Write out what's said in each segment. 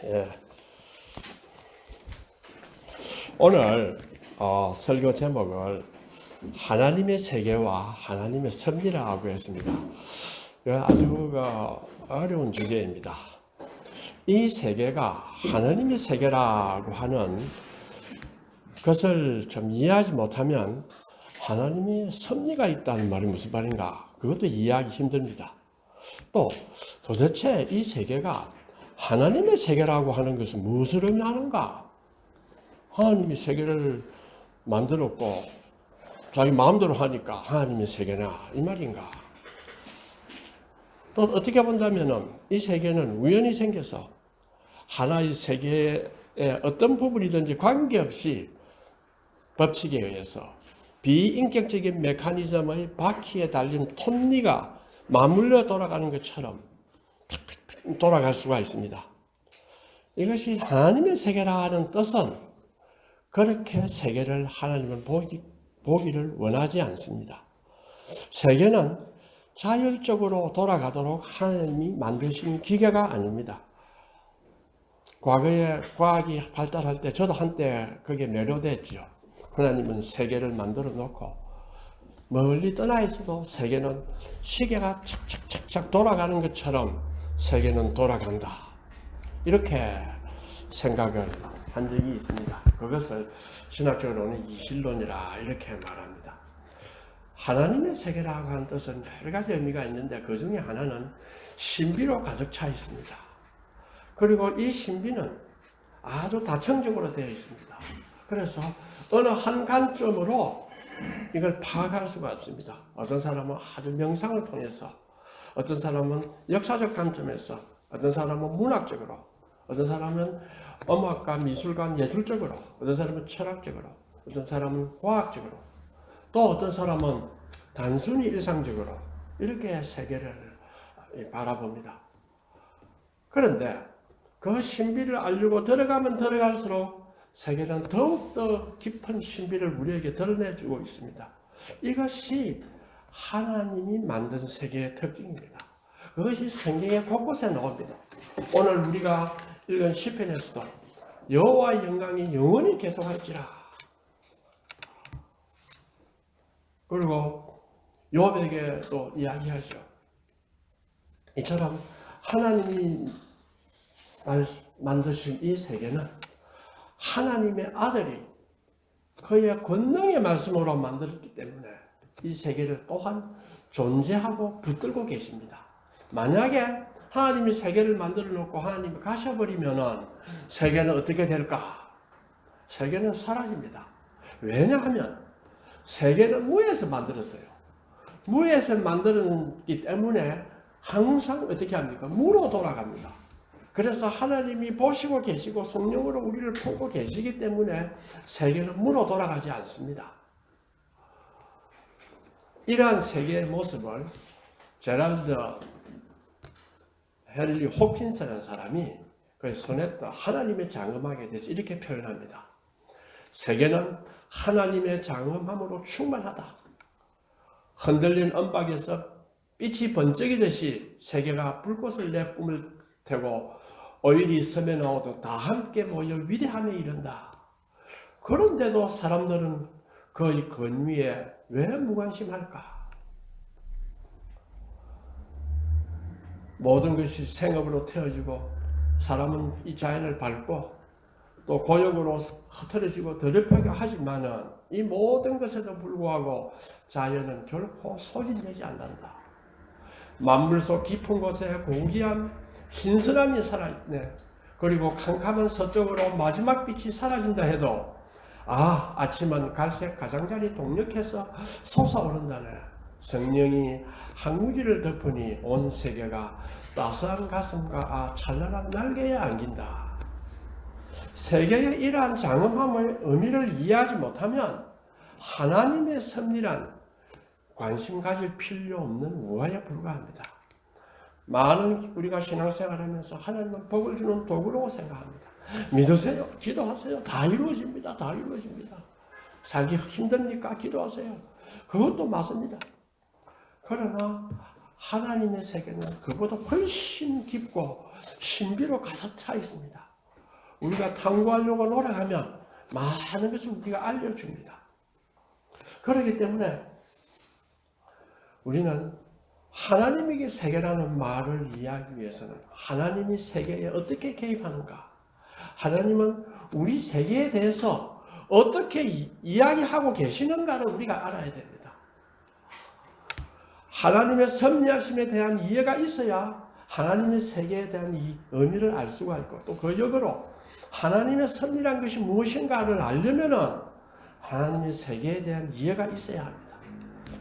예. 오늘 설교 제목을 하나님의 세계와 하나님의 섭리라고 했습니다. 아주 어려운 주제입니다. 이 세계가 하나님의 세계라고 하는 것을 좀 이해하지 못하면 하나님의 섭리가 있다는 말이 무슨 말인가? 그것도 이해하기 힘듭니다. 또 도대체 이 세계가 하나님의 세계라고 하는 것은 무엇을 의미하는가? 하나님이 세계를 만들었고 자기 마음대로 하니까 하나님의 세계나 이 말인가? 또 어떻게 본다면 이 세계는 우연히 생겨서 하나의 세계의 어떤 부분이든지 관계없이 법칙에 의해서 비인격적인 메커니즘의 바퀴에 달린 톱니가 맞물려 돌아가는 것처럼 돌아갈 수가 있습니다. 이것이 하나님의 세계라는 뜻은 그렇게 세계를 하나님은 보기를 원하지 않습니다. 세계는 자율적으로 돌아가도록 하나님이 만드신 기계가 아닙니다. 과거에 과학이 발달할 때 저도 한때 그게 매료됐죠. 하나님은 세계를 만들어 놓고 멀리 떠나 있어도 세계는 시계가 착착착착 돌아가는 것처럼 세계는 돌아간다. 이렇게 생각을 한 적이 있습니다. 그것을 신학적으로는 이실론이라 이렇게 말합니다. 하나님의 세계라고 하는 뜻은 여러 가지 의미가 있는데 그 중에 하나는 신비로 가득 차 있습니다. 그리고 이 신비는 아주 다층적으로 되어 있습니다. 그래서 어느 한 관점으로 이걸 파악할 수가 없습니다. 어떤 사람은 아주 명상을 통해서, 어떤 사람은 역사적 관점에서, 어떤 사람은 문학적으로, 어떤 사람은 음악과 미술과 예술적으로, 어떤 사람은 철학적으로, 어떤 사람은 과학적으로, 또 어떤 사람은 단순히 일상적으로 이렇게 세계를 바라봅니다. 그런데 그 신비를 알려고 들어가면 들어갈수록 세계는 더욱더 깊은 신비를 우리에게 드러내주고 있습니다. 이것이 하나님이 만든 세계의 특징입니다. 그것이 성경의 곳곳에 나옵니다. 오늘 우리가 읽은 시편에서도 여호와의 영광이 영원히 계속할지라. 그리고 욥에게도 이야기하죠. 이처럼 하나님이 만드신 이 세계는 하나님의 아들이 그의 권능의 말씀으로 만들었기 때문에 이 세계를 또한 존재하고 붙들고 계십니다. 만약에 하나님이 세계를 만들어 놓고 하나님이 가셔버리면은 세계는 어떻게 될까? 세계는 사라집니다. 왜냐하면 세계는 무에서 만들었어요. 무에서 만들었기 때문에 항상 어떻게 합니까? 무로 돌아갑니다. 그래서 하나님이 보시고 계시고 성령으로 우리를 품고 계시기 때문에 세계는 무로 돌아가지 않습니다. 이러한 세계의 모습을 제랄드 헨리 호킨스라는 사람이 그 소네트 하나님의 장엄함에 대해서 이렇게 표현합니다. 세계는 하나님의 장엄함으로 충만하다. 흔들린 언박에서 빛이 번쩍이듯이 세계가 불꽃을 내뿜을 테고 오일이 섬에 나오도 다 함께 모여 위대함에 이른다. 그런데도 사람들은 그의 권위에 왜 무관심할까? 모든 것이 생업으로 태워지고 사람은 이 자연을 밟고 또 고역으로 흐트러지고 더럽게 하지만은 이 모든 것에도 불구하고 자연은 결코 소진되지 않는다. 만물 속 깊은 곳에 고귀한 신선함이 살아있네. 그리고 캄캄한 서쪽으로 마지막 빛이 사라진다 해도 아침은 갈색 가장자리 동력해서 솟아오른다네. 성령이 항무지를 덮으니 온 세계가 따스한 가슴과 찬란한 날개에 안긴다. 세계의 이러한 장엄함의 의미를 이해하지 못하면 하나님의 섭리란 관심 가질 필요 없는 우화에 불과합니다. 많은 우리가 신앙생활하면서 하나님은 복을 주는 도구라고 생각합니다. 믿으세요. 기도하세요. 다 이루어집니다. 다 이루어집니다. 살기 힘듭니까? 기도하세요. 그것도 맞습니다. 그러나 하나님의 세계는 그보다 훨씬 깊고 신비로 가득 차 있습니다. 우리가 탐구하려고 노력하면 많은 것을 우리가 알려줍니다. 그렇기 때문에 우리는 하나님에게 세계라는 말을 이해하기 위해서는 하나님이 세계에 어떻게 개입하는가, 하나님은 우리 세계에 대해서 어떻게 이야기하고 계시는가를 우리가 알아야 됩니다. 하나님의 섭리하심에 대한 이해가 있어야 하나님의 세계에 대한 이 의미를 알 수가 있고, 또 그 역으로 하나님의 섭리란 것이 무엇인가를 알려면은 하나님의 세계에 대한 이해가 있어야 합니다.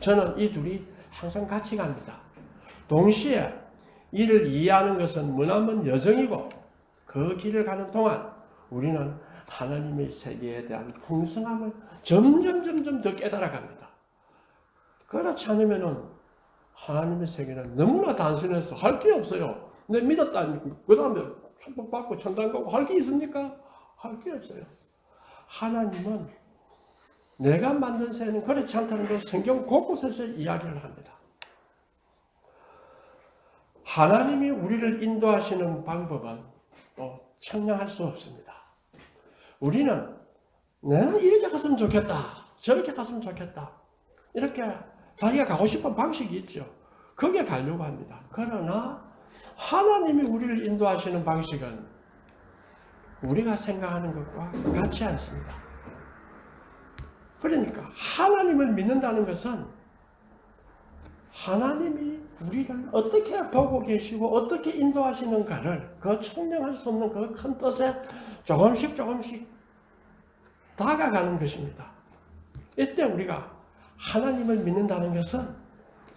저는 이 둘이 항상 같이 갑니다. 동시에 이를 이해하는 것은 머나먼 여정이고, 그 길을 가는 동안 우리는 하나님의 세계에 대한 풍성함을 점점 더 깨달아갑니다. 그렇지 않으면은 하나님의 세계는 너무나 단순해서 할 게 없어요. 내 믿었다, 그 다음에 축복받고 천당 가고 할 게 있습니까? 할 게 없어요. 하나님은 내가 만든 세계는 그렇지 않다는 것을 성경 곳곳에서 이야기를 합니다. 하나님이 우리를 인도하시는 방법은 또 청량할 수 없습니다. 우리는 나는 이렇게 갔으면 좋겠다, 저렇게 갔으면 좋겠다, 이렇게 자기가 가고 싶은 방식이 있죠. 거기에 가려고 합니다. 그러나 하나님이 우리를 인도하시는 방식은 우리가 생각하는 것과 같지 않습니다. 그러니까 하나님을 믿는다는 것은 하나님이 우리를 어떻게 보고 계시고 어떻게 인도하시는가를 그 청량할 수 없는 그 큰 뜻에 조금씩 다가가는 것입니다. 이때 우리가 하나님을 믿는다는 것은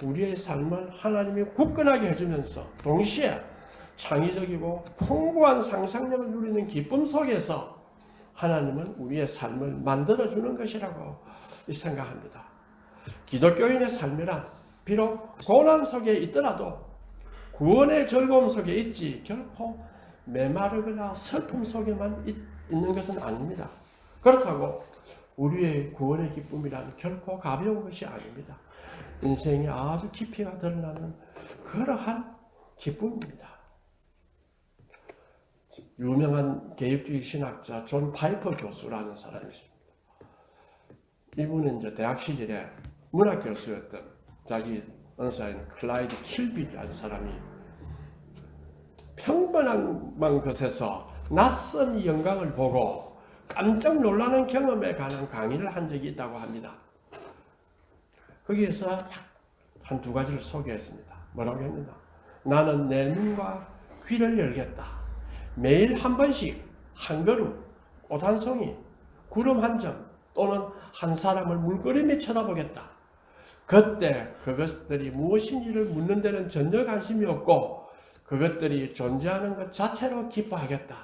우리의 삶을 하나님이 굳건하게 해주면서 동시에 창의적이고 풍부한 상상력을 누리는 기쁨 속에서 하나님은 우리의 삶을 만들어주는 것이라고 생각합니다. 기독교인의 삶이란 비록 고난 속에 있더라도 구원의 즐거움 속에 있지 결코 메마르거나 슬픔 속에만 있는 것은 아닙니다. 그렇다고 우리의 구원의 기쁨이란 결코 가벼운 것이 아닙니다. 인생이 아주 깊이가 드러나는 그러한 기쁨입니다. 유명한 개혁주의 신학자 존 파이퍼 교수라는 사람이 있습니다. 이분은 이제 대학 시절에 문학 교수였던 자기 은사인 클라이드 킬비라는 사람이 평범한 것에서 낯선 영광을 보고 깜짝 놀라는 경험에 관한 강의를 한 적이 있다고 합니다. 거기에서 한 두 가지를 소개했습니다. 뭐라고 했느냐? 나는 내 눈과 귀를 열겠다. 매일 한 번씩 한 그루, 꽃 한 송이, 구름 한 점 또는 한 사람을 물끄러미 쳐다보겠다. 그때 그것들이 무엇인지를 묻는 데는 전혀 관심이 없고 그것들이 존재하는 것 자체로 기뻐하겠다.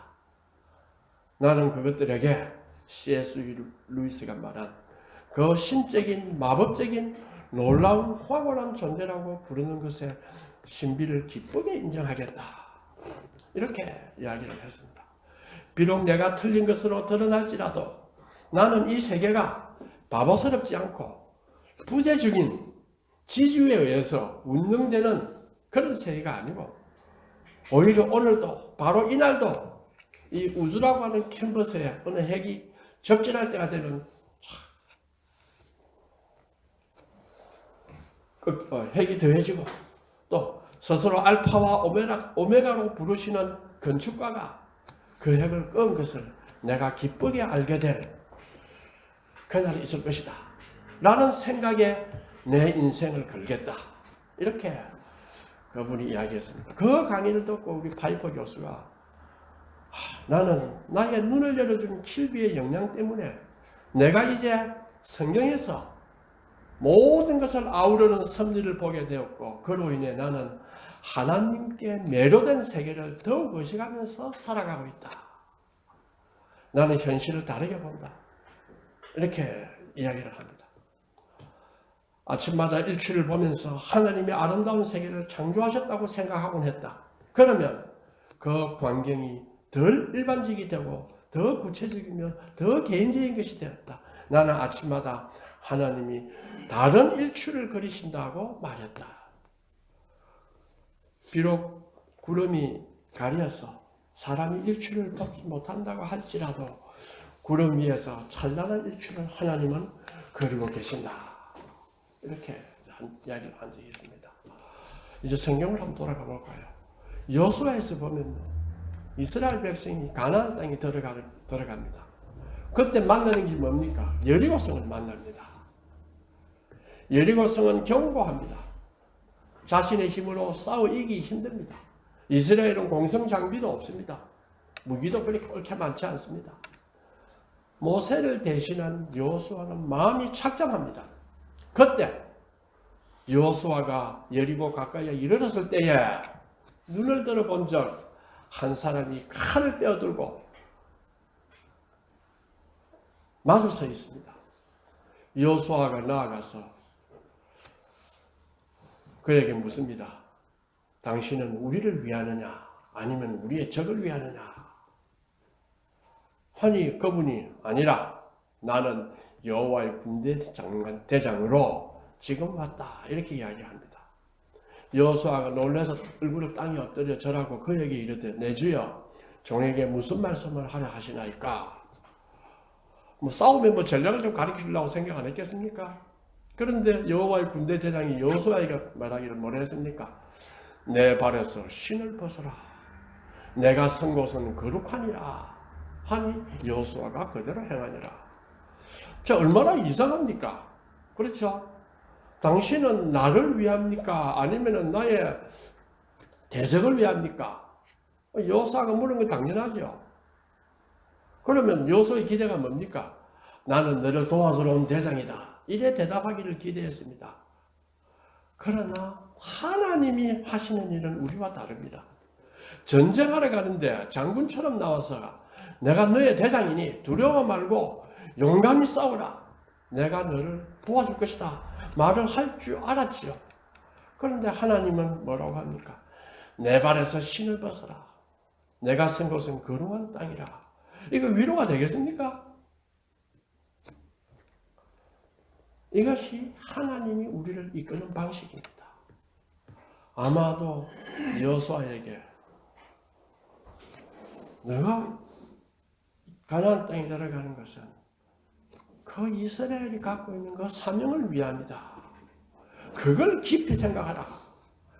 나는 그것들에게 C.S. 루이스가 말한 그 신적인 마법적인 놀라운 황홀한 존재라고 부르는 것의 신비를 기쁘게 인정하겠다. 이렇게 이야기를 했습니다. 비록 내가 틀린 것으로 드러날지라도 나는 이 세계가 바보스럽지 않고 부재적인 지주에 의해서 운영되는 그런 세계가 아니고 오히려 오늘도 바로 이날도 이 우주라고 하는 캔버스에 어느 핵이 접진할 때가 되면 핵이 더해지고 또 스스로 알파와 오메가로 부르시는 건축가가 그 핵을 끈 것을 내가 기쁘게 알게 될 그날이 있을 것이다 라는 생각에 내 인생을 걸겠다. 이렇게 그분이 이야기했습니다. 그 강의를 듣고 우리 파이퍼 교수가 나는 나에게 눈을 열어준 킬비의 영향 때문에 내가 이제 성경에서 모든 것을 아우르는 섭리를 보게 되었고 그로 인해 나는 하나님께 매료된 세계를 더욱 의식하면서 살아가고 있다. 나는 현실을 다르게 본다. 이렇게 이야기를 합니다. 아침마다 일출을 보면서 하나님의 아름다운 세계를 창조하셨다고 생각하곤 했다. 그러면 그 광경이 덜 일반적이 되고 더 구체적이며 더 개인적인 것이 되었다. 나는 아침마다 하나님이 다른 일출을 그리신다고 말했다. 비록 구름이 가려서 사람이 일출을 뽑지 못한다고 할지라도 구름 위에서 찬란한 일출을 하나님은 그리고 계신다. 이렇게 이야기를 한 적이 있습니다. 이제 성경을 한번 돌아가 볼까요? 여호수아에서 보면 이스라엘 백성이 가나안 땅에 들어갑니다. 그때 만나는 게 뭡니까? 여리고성을 만납니다. 여리고성은 견고합니다. 자신의 힘으로 싸워 이기기 힘듭니다. 이스라엘은 공성 장비도 없습니다. 무기도 그렇게 많지 않습니다. 모세를 대신한 여호수아는 마음이 착잡합니다. 그때 여호수아가 여리고 가까이에 이르렀을 때에 눈을 들어본 적 한 사람이 칼을 빼어들고 마주 서 있습니다. 여호수아가 나아가서 그에게 묻습니다. 당신은 우리를 위하느냐 아니면 우리의 적을 위하느냐? 하니 그분이 아니라 나는 여호와의 군대 대장으로 지금 왔다 이렇게 이야기합니다. 여호수아가 놀라서 얼굴을 땅에 엎드려 절하고 그에게 이르되 내 주여 종에게 무슨 말씀을 하려 하시나이까? 싸우면 전략을 좀 가르치려고 생각 안 했겠습니까? 그런데 여호와의 군대 대장이 여호수아에게 말하기를 뭐라 했습니까? 내 발에서 신을 벗어라. 내가 선 곳은 거룩하니라. 하니 여호수아가 그대로 행하니라. 자, 얼마나 이상합니까? 그렇죠? 당신은 나를 위합니까? 아니면 나의 대적을 위합니까? 여호수아가 물은 건 당연하죠. 그러면 여호수아의 기대가 뭡니까? 나는 너를 도와주러 온 대장이다. 이래 대답하기를 기대했습니다. 그러나 하나님이 하시는 일은 우리와 다릅니다. 전쟁하러 가는데 장군처럼 나와서 내가 너의 대장이니 두려워 말고 용감히 싸우라. 내가 너를 도와줄 것이다. 말을 할 줄 알았지요. 그런데 하나님은 뭐라고 합니까? 내 발에서 신을 벗어라. 내가 쓴 곳은 거룩한 땅이라. 이거 위로가 되겠습니까? 이것이 하나님이 우리를 이끄는 방식입니다. 아마도 여호수아에게 너가 가나안 땅에 들어가는 것은 그 이스라엘이 갖고 있는 그 사명을 위함이다. 그걸 깊이 생각하라.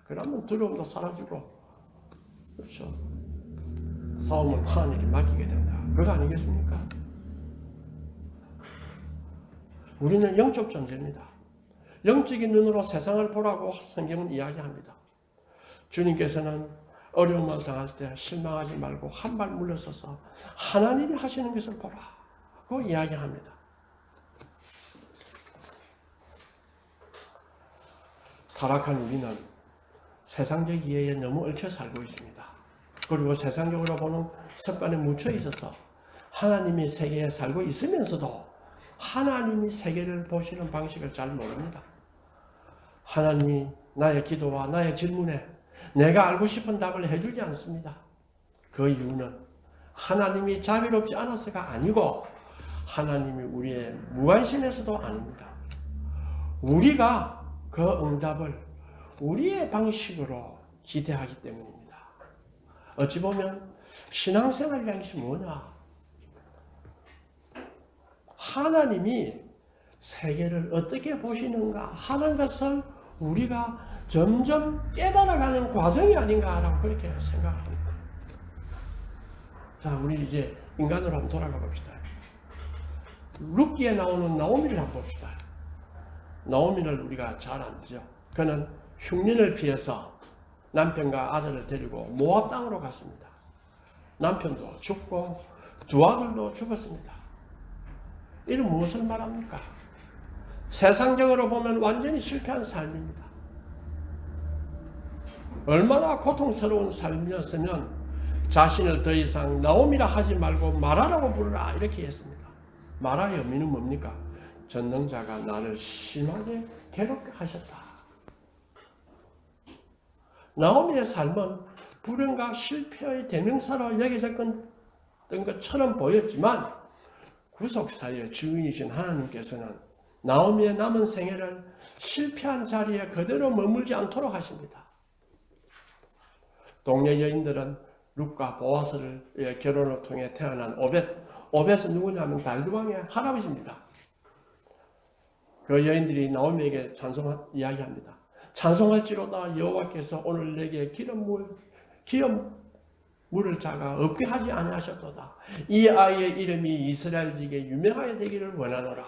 그러면 두려움도 사라지고, 그렇죠? 싸움을 하나님께 맡기게 된다. 그거 아니겠습니까? 우리는 영적 존재입니다. 영적인 눈으로 세상을 보라고 성경은 이야기합니다. 주님께서는 어려움을 당할 때 실망하지 말고 한 발 물러서서 하나님이 하시는 것을 보라. 그 이야기합니다. 타락한 우리는 세상적 이해에 너무 얽혀 살고 있습니다. 그리고 세상적으로 보는 습관에 묻혀 있어서 하나님이 세계에 살고 있으면서도 하나님이 세계를 보시는 방식을 잘 모릅니다. 하나님이 나의 기도와 나의 질문에 내가 알고 싶은 답을 해주지 않습니다. 그 이유는 하나님이 자비롭지 않아서가 아니고 하나님이 우리의 무관심에서도 아닙니다. 우리가 그 응답을 우리의 방식으로 기대하기 때문입니다. 어찌 보면 신앙생활이라는 것이 뭐냐? 하나님이 세계를 어떻게 보시는가 하는 것을 우리가 점점 깨달아가는 과정이 아닌가라고 그렇게 생각합니다. 자, 우리 이제 인간으로 한번 돌아가 봅시다. 룻기에 나오는 나오미를 한번 봅시다. 나오미를 우리가 잘 알죠. 그는 흉년을 피해서 남편과 아들을 데리고 모압 땅으로 갔습니다. 남편도 죽고 두 아들도 죽었습니다. 이는 무엇을 말합니까? 세상적으로 보면 완전히 실패한 삶입니다. 얼마나 고통스러운 삶이었으면 자신을 더 이상 나오미라 하지 말고 마라라고 부르라 이렇게 했습니다. 마라의 의미는 뭡니까? 전능자가 나를 심하게 괴롭게 하셨다. 나오미의 삶은 불행과 실패의 대명사로 여겨졌던 것처럼 보였지만 구속사의 주인이신 하나님께서는 나오미의 남은 생애를 실패한 자리에 그대로 머물지 않도록 하십니다. 동네 여인들은 룻과 보아스를 결혼을 통해 태어난 오벳은 누구냐면 다윗왕의 할아버지입니다. 그 여인들이 나오미에게 이야기합니다. 찬송할지로다 여호와께서 오늘 내게 기업물을 자가 없게 하지 아니하셨도다. 이 아이의 이름이 이스라엘에게 유명하게 되기를 원하노라.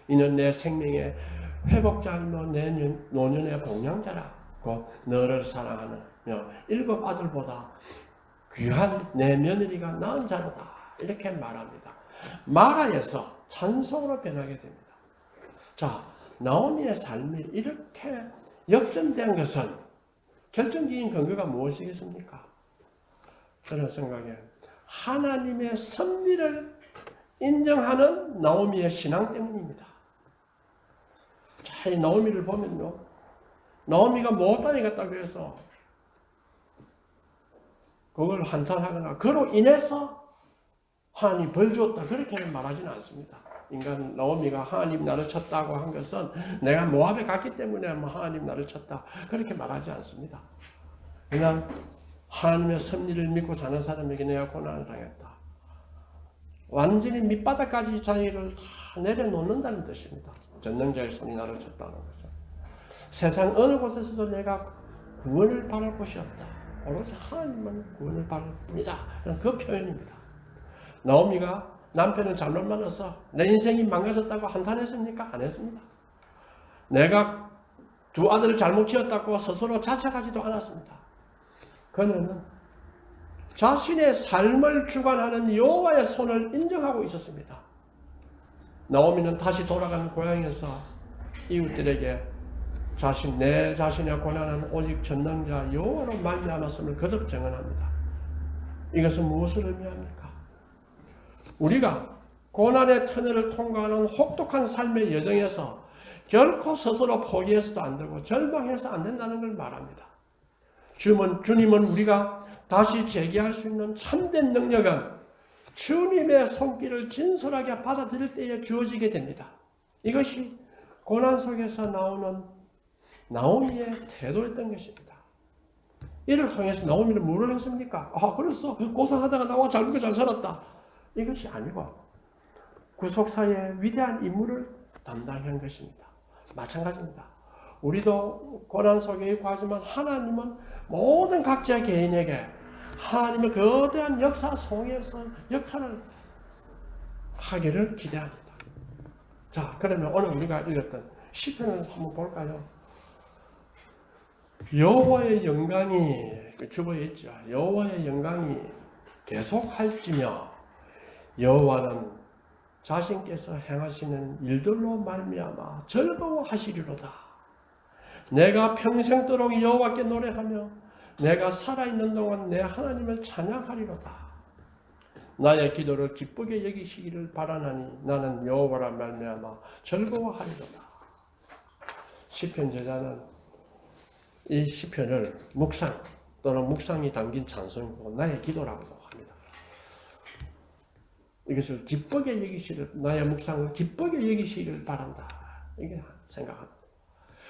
이는 내 생명의 회복자이며 내 노년의 복량자라. 곧 너를 사랑하며 7 아들보다 귀한 내 며느리가 낳은 자로다. 이렇게 말합니다. 마라에서 찬송으로 변하게 됩니다. 자, 나오미의 삶이 이렇게 역전된 것은 결정적인 근거가 무엇이겠습니까? 저는 생각에 하나님의 섭리를 인정하는 나오미의 신앙 때문입니다. 자, 이 나오미를 보면요, 나오미가 못다니겠다고 해서 그걸 한탄하거나 그로 인해서 하나님이 벌 주었다 그렇게는 말하지는 않습니다. 인간 나오미가 하나님 나를 쳤다고 한 것은 내가 모압에 갔기 때문에 하나님 나를 쳤다 그렇게 말하지 않습니다. 그냥 하나님의 섭리를 믿고 사는 사람에게 내가 고난을 당했다. 완전히 밑바닥까지 자기를 다 내려놓는다는 뜻입니다. 전능자의 손이 나를 쳤다는 것은. 세상 어느 곳에서도 내가 구원을 바랄 곳이 없다. 오로지 하나님만 구원을 바랄 뿐이다. 그 표현입니다. 나오미가 남편을 잘못 만나서 내 인생이 망가졌다고 한탄했습니까? 안 했습니다. 내가 2 아들을 잘못 키웠다고 스스로 자책하지도 않았습니다. 그는 자신의 삶을 주관하는 여호와의 손을 인정하고 있었습니다. 나오미는 다시 돌아가는 고향에서 이웃들에게 내 자신의 고난은 오직 전능자 여호와로 말미암았음을 거듭 증언합니다. 이것은 무엇을 의미합니까? 우리가 고난의 터널을 통과하는 혹독한 삶의 여정에서 결코 스스로 포기해서도 안 되고 절망해서 안 된다는 걸 말합니다. 주님은 우리가 다시 재기할 수 있는 참된 능력은 주님의 손길을 진솔하게 받아들일 때에 주어지게 됩니다. 이것이 고난 속에서 나오는 나오미의 태도였던 것입니다. 이를 통해서 나오미는 뭐를 했습니까? 그래서 고생하다가 나와 잘 먹고 잘 살았다. 이것이 아니고 구속사의 위대한 임무를 담당한 것입니다. 마찬가지입니다. 우리도 고난 속에 있고 하지만 하나님은 모든 각자 개인에게 하나님의 거대한 역사 속에서 역할을 하기를 기대합니다. 자, 그러면 오늘 우리가 읽었던 시편을 한번 볼까요? 여호와의 영광이 주보에 있죠. 여호와의 영광이 계속할지며 여호와는 자신께서 행하시는 일들로 말미암아 즐거워하시리로다. 내가 평생도록 여호와께 노래하며 내가 살아있는 동안 내 하나님을 찬양하리로다. 나의 기도를 기쁘게 여기시기를 바라나니 나는 여호와라 말미암아 즐거워하리로다. 시편 제자는 이 시편을 묵상 또는 묵상이 담긴 찬송이고 나의 기도라고도 합니다. 이것을 기쁘게 여기시기를, 나의 묵상을 기쁘게 여기시기를 바란다. 이게 생각합니다.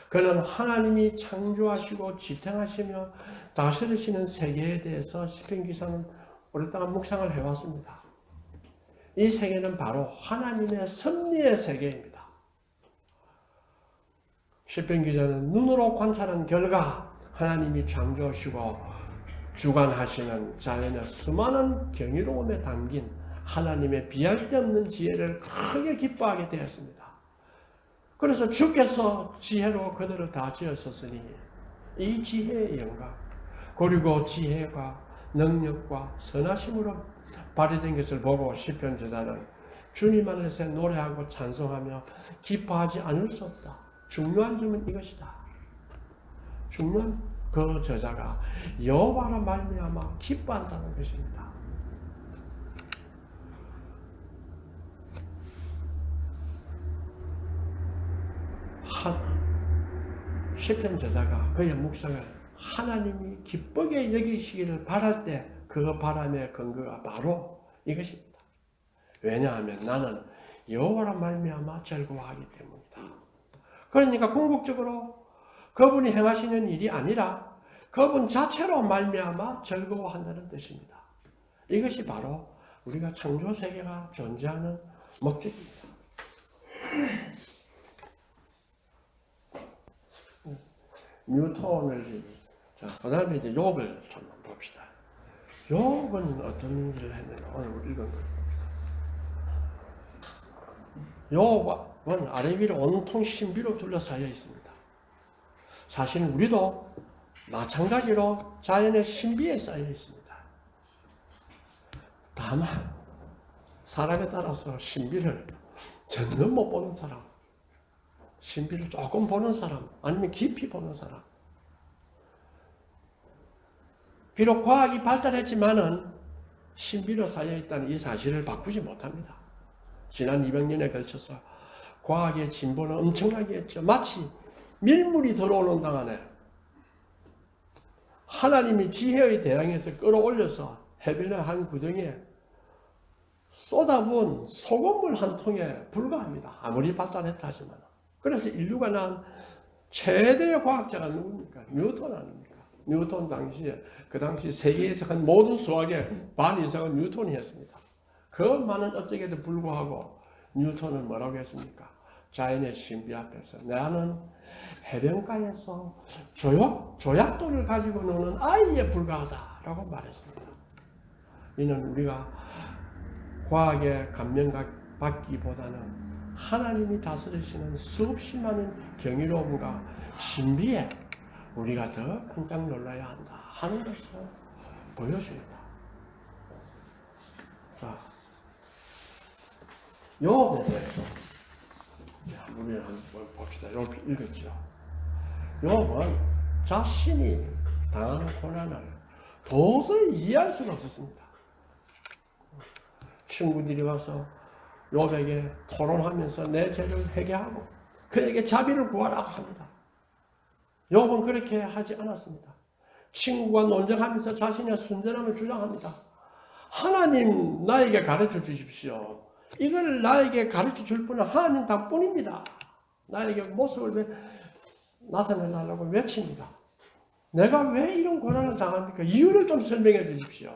그는 하나님이 창조하시고 지탱하시며 다스리시는 세계에 대해서 시편 기사는 오랫동안 묵상을 해왔습니다. 이 세계는 바로 하나님의 섭리의 세계입니다. 시편 기자는 눈으로 관찰한 결과 하나님이 창조하시고 주관하시는 자연의 수많은 경이로움에 담긴 하나님의 비할 데 없는 지혜를 크게 기뻐하게 되었습니다. 그래서 주께서 지혜로 그들을 다 지으셨으니 이 지혜의 영광 그리고 지혜가 능력과 선하심으로 발휘된 것을 보고 시편 저자는 주님 안에서 노래하고 찬송하며 기뻐하지 않을 수 없다. 중요한 점은 이것이다. 중요한 그 저자가 여호와로 말미암아 기뻐한다는 것입니다. 시편 저자가 그의 묵상을 하나님이 기쁘게 여기시기를 바랄 때 그 바람의 근거가 바로 이것입니다. 왜냐하면 나는 여호와로 말미암아 즐거워하기 때문이다. 그러니까 궁극적으로 그분이 행하시는 일이 아니라 그분 자체로 말미암아 즐거워한다는 뜻입니다. 이것이 바로 우리가 창조 세계가 존재하는 목적입니다. 뉴턴을 자, 그다음에 이제 욥을 좀 봅시다. 욥은 어떤 일을 했느냐 오늘 우리 읽은 거. 욥은 아래 위로 온통 신비로 둘러싸여 있습니다. 사실 우리도 마찬가지로 자연의 신비에 쌓여 있습니다. 다만 사람에 따라서 신비를 전혀 못 보는 사람, 신비를 조금 보는 사람, 아니면 깊이 보는 사람. 비록 과학이 발달했지만은 신비로 쌓여 있다는 이 사실을 바꾸지 못합니다. 지난 200년에 걸쳐서 과학의 진보는 엄청나게 했죠. 마치 밀물이 들어오는 동안에 하나님이 지혜의 대양에서 끌어올려서 해변의 한 구덩이에 쏟아부은 소금물 한 통에 불과합니다. 아무리 발달했다 하지만. 그래서 인류가 낳은 최대의 과학자가 누굽니까? 뉴턴 아닙니까? 뉴턴 당시에 그 당시 세계에서 한 모든 수학의 반 이상은 뉴턴이 했습니다. 그것만은 어쩌게도 불구하고 뉴턴은 뭐라고 했습니까? 자연의 신비 앞에서 나는 해변가에서 조약돌을 가지고 노는 아이에 불과하다라고 말했습니다. 이는 우리가 과학의 감명받기보다는 하나님이 다스리시는 수없이 많은 경이로움과 신비에 우리가 더 깜짝 놀라야 한다 하는 것을 보여줍니다. 자, 욥에 대해서 우리 한번 봅시다. 욥 읽었죠. 욥은 자신이 당하는 고난을 도저히 이해할 수가 없었습니다. 친구들이 와서 욥에게 토론하면서 내 죄를 회개하고 그에게 자비를 구하라고 합니다. 욥은 그렇게 하지 않았습니다. 친구가 논쟁하면서 자신의 순전함을 주장합니다. 하나님 나에게 가르쳐 주십시오. 이걸 나에게 가르쳐 줄 분은 하나님 덕분입니다. 나에게 모습을 나타내달라고 외칩니다. 내가 왜 이런 고난을 당합니까? 이유를 좀 설명해 주십시오.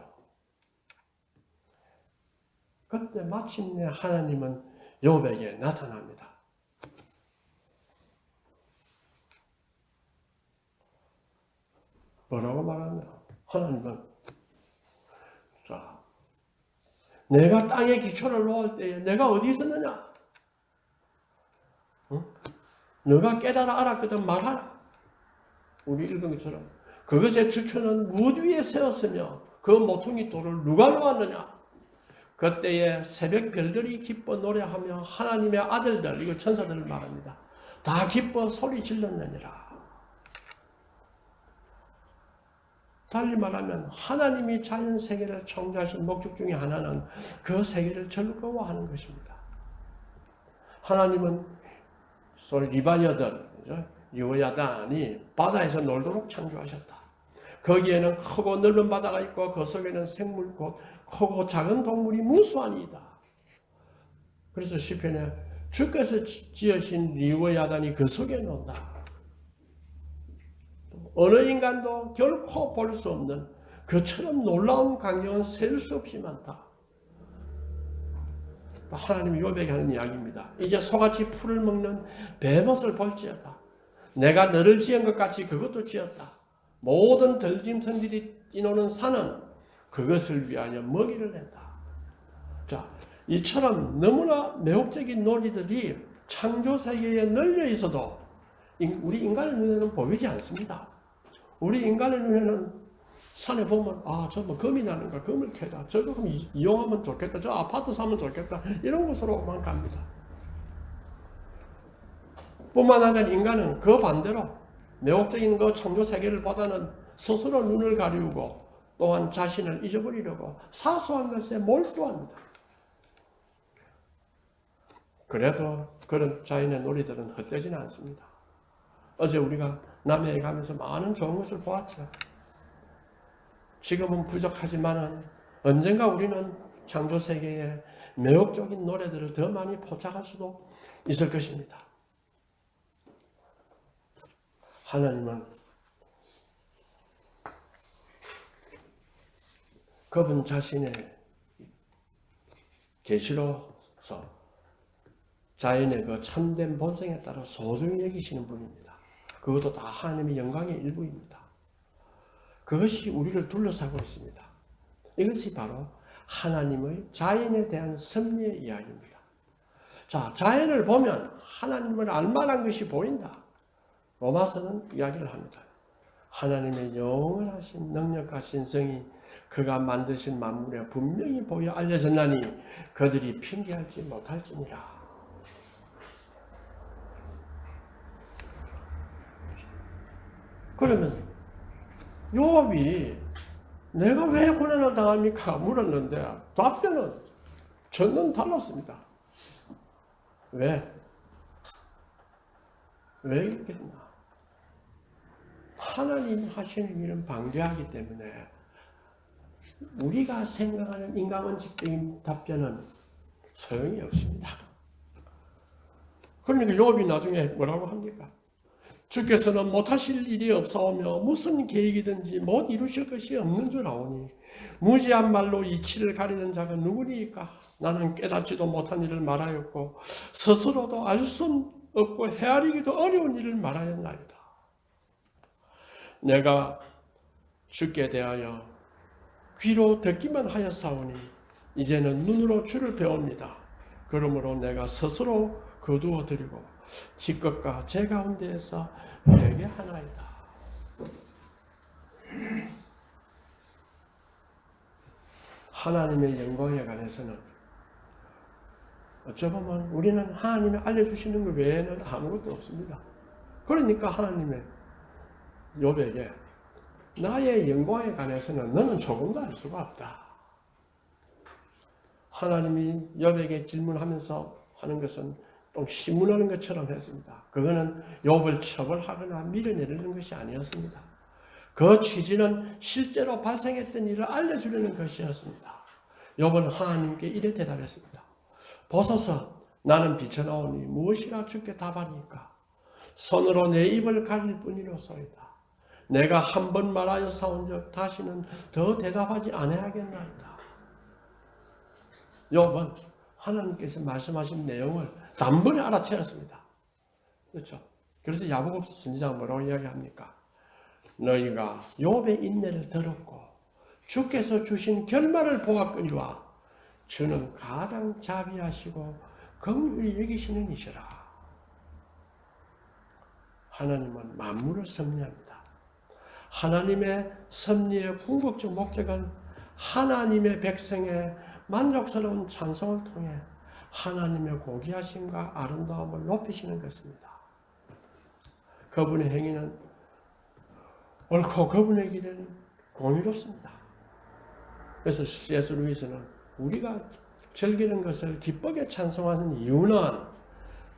그때 마침내 하나님은 욥에게 나타납니다. 뭐라고 말하냐? 하나님은 자, 내가 땅에 기초를 놓을 때에 내가 어디 있었느냐? 응? 너가 깨달아 알았거든 말하라. 우리 읽은 것처럼 그것의 주처는 무 위에 세웠으며 그 모퉁이 돌을 누가 놓았느냐? 그때에 새벽 별들이 기뻐 노래하며 하나님의 아들들, 이거 천사들을 말합니다. 다 기뻐 소리 질렀느니라. 달리 말하면 하나님이 자연 세계를 창조하신 목적 중에 하나는 그 세계를 즐거워하는 것입니다. 하나님은 리바이어단이 바다에서 놀도록 창조하셨다. 거기에는 크고 넓은 바다가 있고 그 속에는 생물 곧 크고 작은 동물이 무수하니이다. 그래서 시편에 주께서 지으신 리바이어단이 그 속에 논다. 어느 인간도 결코 볼 수 없는 그처럼 놀라운 광경은 셀 수 없이 많다. 하나님이 욥에게 하는 이야기입니다. 이제 소같이 풀을 먹는 베못을 볼지어다. 내가 너를 지은 것 같이 그것도 지었다. 모든 들짐승들이 뛰노는 산은 그것을 위하여 먹이를 낸다. 자, 이처럼 너무나 매혹적인 논리들이 창조 세계에 널려 있어도 우리 인간의 눈에는 보이지 않습니다. 우리 인간의 눈에는 산에 보면 저 뭐 금이 나는가 금을 캐다 저거 그럼 이용하면 좋겠다 저 아파트 사면 좋겠다 이런 곳으로만 갑니다. 뿐만 아니라 인간은 그 반대로 매혹적인 그 창조 세계를 보다는 스스로 눈을 가리우고 또한 자신을 잊어버리려고 사소한 것에 몰두합니다. 그래도 그런 자연의 놀이들은 헛되지는 않습니다. 어제 우리가 남해에 가면서 많은 좋은 것을 보았죠. 지금은 부족하지만 언젠가 우리는 창조세계의 매혹적인 노래들을 더 많이 포착할 수도 있을 것입니다. 하나님은 그분 자신의 계시로서 자연의 그 참된 본성에 따라 소중히 여기시는 분입니다. 그것도 다 하나님의 영광의 일부입니다. 그것이 우리를 둘러싸고 있습니다. 이것이 바로 하나님의 자연에 대한 섭리의 이야기입니다. 자, 자연을 보면 하나님을 알만한 것이 보인다. 로마서는 이야기를 합니다. 하나님의 영원하신 능력과 신성이 그가 만드신 만물에 분명히 보여 알려졌나니 그들이 핑계하지 못할지니라. 그러면 욥이 내가 왜 고난을 당합니까? 물었는데 답변은 전혀 달랐습니다. 왜? 왜 그랬나? 하나님 하시는 일은 방대하기 때문에 우리가 생각하는 인간원칙적인 답변은 소용이 없습니다. 그러니까 욥이 나중에 뭐라고 합니까? 주께서는 못하실 일이 없사오며 무슨 계획이든지 못 이루실 것이 없는 줄 아오니 무지한 말로 이치를 가리는 자가 누구니까? 나는 깨닫지도 못한 일을 말하였고 스스로도 알 수 없고 헤아리기도 어려운 일을 말하였나이다. 내가 주께 대하여 귀로 듣기만 하였사오니 이제는 눈으로 주를 배웁니다. 그러므로 내가 스스로 거두어 드리고 기껏과 제 가운데에서 회개하나이다. 하나님의 영광에 관해서는 어쩌보면 우리는 하나님이 알려주시는 것 외에는 아무것도 없습니다. 그러니까 하나님의 욥에게 나의 영광에 관해서는 너는 조금도 알 수가 없다. 하나님이 욥에게 질문하면서 하는 것은 또 신문하는 것처럼 했습니다. 그거는 욥을 처벌하거나 밀어내리는 것이 아니었습니다. 그 취지는 실제로 발생했던 일을 알려주려는 것이었습니다. 욥은 하나님께 이래 대답했습니다. 보소서 나는 비쳐나오니 무엇이라 주께 답하니까 손으로 내 입을 가릴 뿐이로소이다. 내가 한 번 말하여 사온 적 다시는 더 대답하지 아니하겠나이다. 욥은 하나님께서 말씀하신 내용을 단번에 알아채었습니다. 그렇죠? 그래서 야고보서 선지자가 뭐라고 이야기합니까? 너희가 욥의 인내를 들었고 주께서 주신 결말을 보았거니와 주는 가장 자비하시고 긍휼히 여기시는 이시라. 하나님은 만물을 섭리합니다. 하나님의 섭리의 궁극적 목적은 하나님의 백성의 만족스러운 찬송을 통해 하나님의 고귀하심과 아름다움을 높이시는 것입니다. 그분의 행위는 옳고 그분의 길은 공의롭습니다. 그래서 C.S. 루이스는 우리가 즐기는 것을 기쁘게 찬송하는 이유는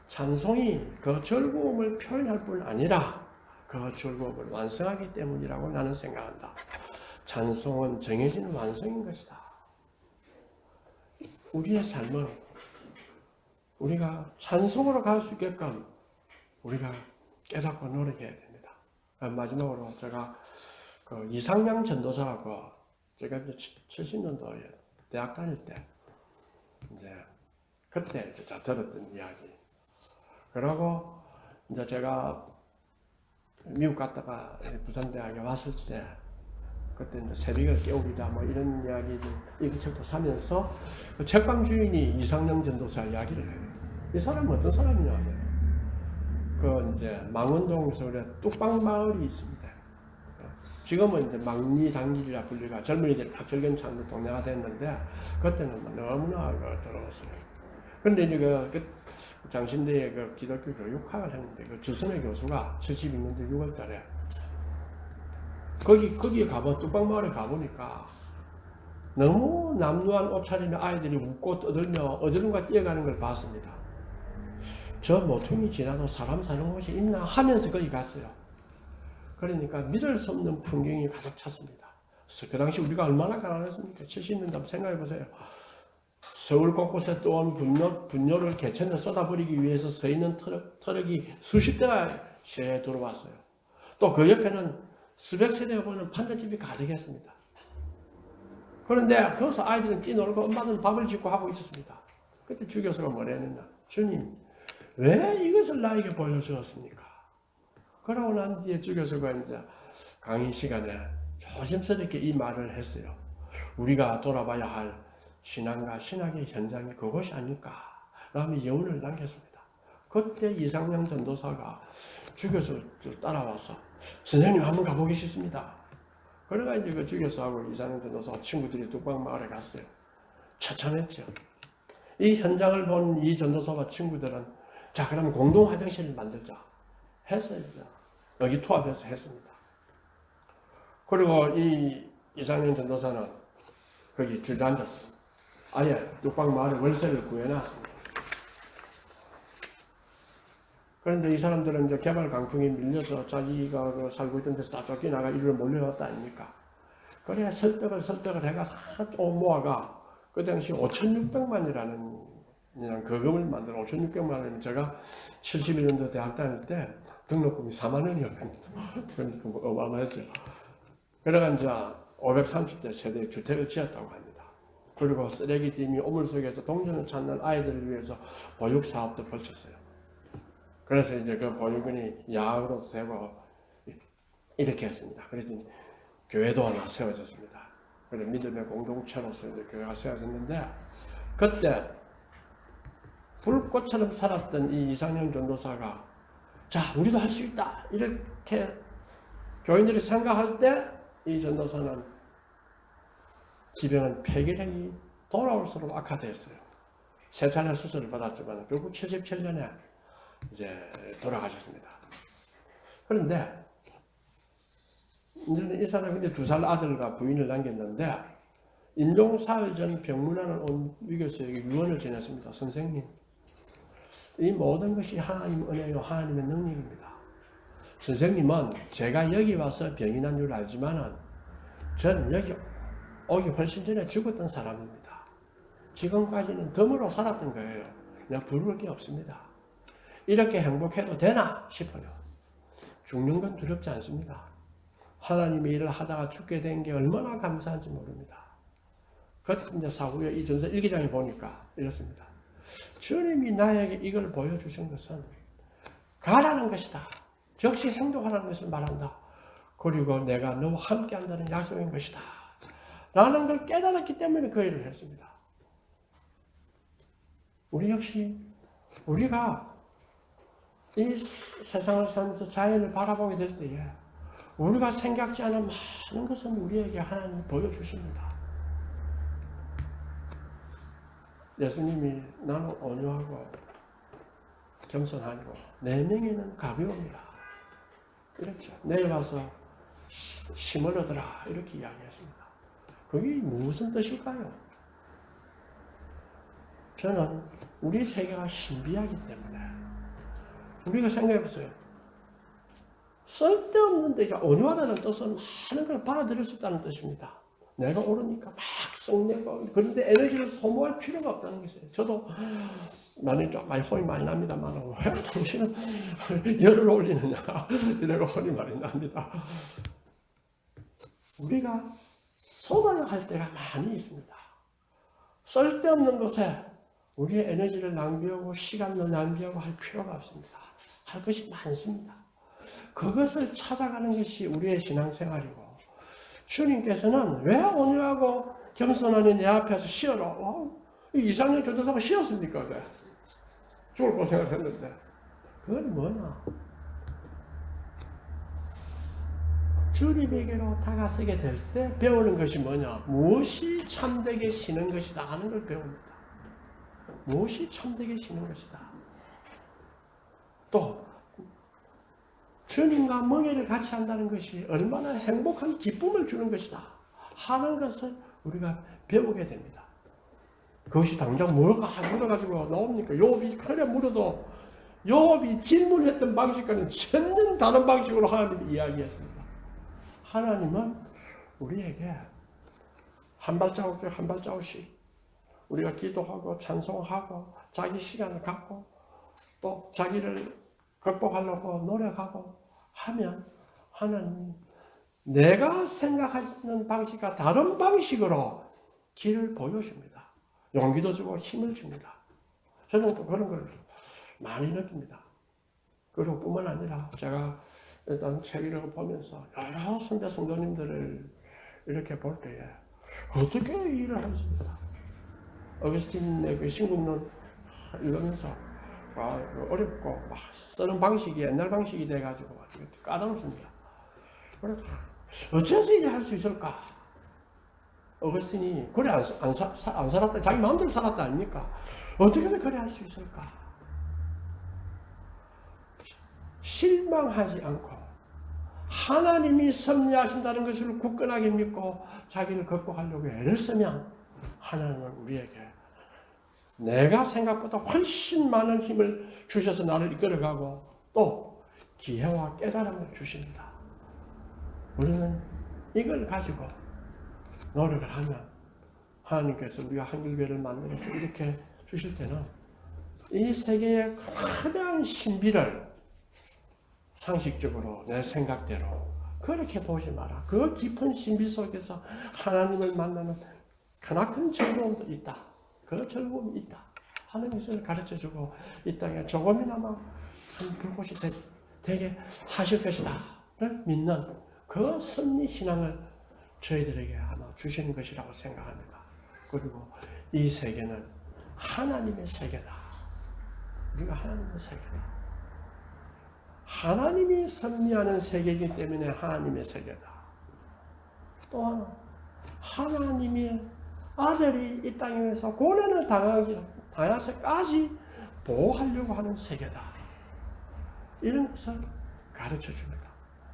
찬송이 그 즐거움을 표현할 뿐 아니라 그 즐거움을 완성하기 때문이라고 나는 생각한다. 찬송은 정해진 완성인 것이다. 우리의 삶은 우리가 찬송으로 갈 수 있게끔 우리가 깨닫고 노력해야 됩니다. 마지막으로 제가 그 이상양 전도사라고 제가 이제 70년도에 대학 다닐 때 이제 그때 이제 들었던 이야기. 그러고 이제 제가 미국 갔다가 부산대학에 왔을 때 그때 이제 새벽을 깨우리라 뭐 이런 이야기를 이 책도 사면서 그 책방 주인이 이상영 전도사 이야기를 해요. 이 사람은 어떤 사람이냐면 그 이제 망원동에서 그래 뚝방 마을이 있습니다. 지금은 이제 망리당길이라 불리가 젊은이들이 다 즐겨 찾는 동네가 됐는데 그때는 뭐 너무나 들어왔어요. 그런데 이제 그 장신대에 그 기독교 교육학을 했는데 그 주선의 교수가 72년도 6월달에 거기 가보 뚝방마을에 가보니까 너무 남루한 옷차림의 아이들이 웃고 떠들며 어디론가 뛰어가는 걸 봤습니다. 저 모퉁이 지나도 사람 사는 곳이 있나 하면서 거기 갔어요. 그러니까 믿을 수 없는 풍경이 가득 찼습니다. 그래서 그 당시 우리가 얼마나 가난했습니까? 70년대 생각해 보세요. 서울 곳곳에 떠온 분뇨를 개천에 쏟아버리기 위해서 서 있는 트럭이 수십 대가 시내에 들어왔어요. 또 그 옆에는 수백 세대가 보는 판잣집이 가득했습니다. 그런데 거기서 아이들은 뛰놀고 엄마는 밥을 짓고 하고 있었습니다. 그때 주 교수가 뭐랬느냐. 주님, 왜 이것을 나에게 보여주었습니까? 그러고 난 뒤에 주 교수가 이제 강의 시간에 조심스럽게 이 말을 했어요. 우리가 돌아봐야 할 신앙과 신학의 현장이 그것이 아닐까? 라며 여운을 남겼습니다. 그때 이상영 전도사가 주 교수를 따라와서 선생님 한번 가보기 싶습니다. 그러가 이제 그 주 교수하고 이상영 전도사 친구들이 뚝방마을에 갔어요. 처참했죠. 이 현장을 본 이 전도사와 친구들은 자 그럼 공동 화장실을 만들자 했어요. 여기 투합해서 했습니다. 그리고 이 이상영 전도사는 거기 주저앉았어요. 아예 뚝방마을에 월세를 구해놨습니다. 그런데 이 사람들은 이제 개발 강풍에 밀려서 자기가 그 살고 있던 데서 다 쫓겨나가 이리로 몰려왔다 아닙니까? 그래야 설득을 해가 다 모아가 그 당시 5,600만이라는 거금을 만들어 5,600만 원이면 제가 71년도 대학 다닐 때 등록금이 4만 원이었습니다. 그러니까 뭐 어마어마했죠. 그래가 이제 530대 세대 주택을 지었다고 합니다. 그리고 쓰레기팀이 오물 속에서 동전을 찾는 아이들을 위해서 보육 사업도 펼쳤어요. 그래서 이제 그 보육원이 야학으로도 되고 이렇게 했습니다. 그래서 교회도 하나 세워졌습니다. 그래서 믿음의 공동체로서 이제 교회가 세워졌는데 그때 불꽃처럼 살았던 이 이상영 전도사가 자 우리도 할 수 있다 이렇게 교인들이 생각할 때 이 전도사는 지병은 폐기력이 돌아올수록 악화됐어요. 세 차례 수술을 받았지만 결국 77년에 이제 돌아가셨습니다. 그런데 이 사람이 이제 2살 아들과 부인을 남겼는데 인종사흘 전 병문안을 온 위교수에게 유언을 전했습니다. 선생님, 이 모든 것이 하나님 은혜요 하나님의 능력입니다. 선생님은 제가 여기 와서 병이 난 줄 알지만은 전 여기 오기 훨씬 전에 죽었던 사람입니다. 지금까지는 덤으로 살았던 거예요. 그냥 부를 게 없습니다. 이렇게 행복해도 되나 싶어요. 죽는 건 두렵지 않습니다. 하나님의 일을 하다가 죽게 된 게 얼마나 감사한지 모릅니다. 그때 이제 사후에 이 전서 1기장에 보니까 이렇습니다. 주님이 나에게 이걸 보여주신 것은 가라는 것이다. 즉시 행동하라는 것을 말한다. 그리고 내가 너와 함께 한다는 약속인 것이다. 라는 걸 깨달았기 때문에 그 일을 했습니다. 우리 역시 우리가 이 세상을 살면서 자연을 바라보게 될 때에 우리가 생각지 않은 많은 것은 우리에게 하나님이 보여주십니다. 예수님이 나는 온유하고 겸손하고 내 명예는 가벼움이라 이렇죠. 내일 와서 힘을 얻으라 이렇게 이야기했습니다. 그게 무슨 뜻일까요? 저는 우리 세계가 신비하기 때문에 우리가 생각해 보세요. 쓸데없는 데가 온유하다는 뜻은 많은 걸 받아들일 수 있다는 뜻입니다. 내가 오르니까 막 성내고 그런데 에너지를 소모할 필요가 없다는 것이에요. 저도 많이 혼이 많이 납니다만 왜 당신은 열을 올리느냐 이래가 혼이 많이 납니다. 우리가 쏟아야 할 때가 많이 있습니다. 쓸데없는 것에 우리의 에너지를 낭비하고 시간을 낭비하고 할 필요가 없습니다. 할 것이 많습니다. 그것을 찾아가는 것이 우리의 신앙생활이고 주님께서는 왜 온유하고 겸손하니 내 앞에서 쉬어라. 이상형 전도사가 쉬었습니까? 네. 죽을 고생을 했는데 그건 뭐냐? 주님에게로 다가서게 될 때 배우는 것이 뭐냐? 무엇이 참되게 쉬는 것이다 하는 걸 배웁니다. 무엇이 참되게 쉬는 것이다. 또 주님과 멍에를 같이 한다는 것이 얼마나 행복한 기쁨을 주는 것이다 하는 것을 우리가 배우게 됩니다. 그것이 당장 뭘까 물어가지고 나옵니까? 욥이 그래 물어도 욥이 질문했던 방식과는 전혀 다른 방식으로 하나님이 이야기했습니다. 하나님은 우리에게 한 발자국씩 한 발자국씩 우리가 기도하고 찬송하고 자기 시간을 갖고 또 자기를 극복하려고 노력하고 하면 하나님 내가 생각하는 방식과 다른 방식으로 길을 보여줍니다. 용기도 주고 힘을 줍니다. 저는 또 그런 걸 많이 느낍니다. 그리고 뿐만 아니라 제가 일단 책을 보면서 여러 선배 성도님들을 이렇게 볼 때에 어떻게 이 일을 할 수 있을까? 어거스틴의 그 신국론 읽으면서 어렵고 막 쓰는 방식이 옛날 방식이 돼가지고 까다롭습니다. 그래서 어째서 이래 할 수 있을까? 어거스틴이 그래 안 살았다. 자기 마음대로 살았다 아닙니까? 어떻게 그래 할 수 있을까? 실망하지 않고 하나님이 섭리하신다는 것을 굳건하게 믿고 자기를 극복하려고 애를 쓰면 하나님은 우리에게 내가 생각보다 훨씬 많은 힘을 주셔서 나를 이끌어가고 또 기회와 깨달음을 주십니다. 우리는 이걸 가지고 노력을 하면 하나님께서 우리가 한글교회를 만들어서 이렇게 주실 때는 이 세계의 거대한 신비를 상식적으로 내 생각대로 그렇게 보지 마라. 그 깊은 신비 속에서 하나님을 만나는 크나큰 즐거움도 있다. 그 즐거움이 있다. 하는 것을 가르쳐주고 이 땅에 조금이나마 한 불꽃이 되게 하실 것이다. 믿는 그 섭리신앙을 저희들에게 아마 주시는 것이라고 생각합니다. 그리고 이 세계는 하나님의 세계다. 우리가 하나님의 세계다. 하나님이 섭리하는 세계이기 때문에 하나님의 세계다. 또한 하나님의 아들이 이 땅에서 고난을 당해서까지 보호하려고 하는 세계다. 이런 것을 가르쳐 줍니다.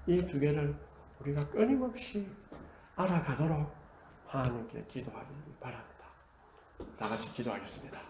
이 두 개를 우리가 끊임없이 알아가도록 하나님께 기도하기 바랍니다. 다 같이 기도하겠습니다.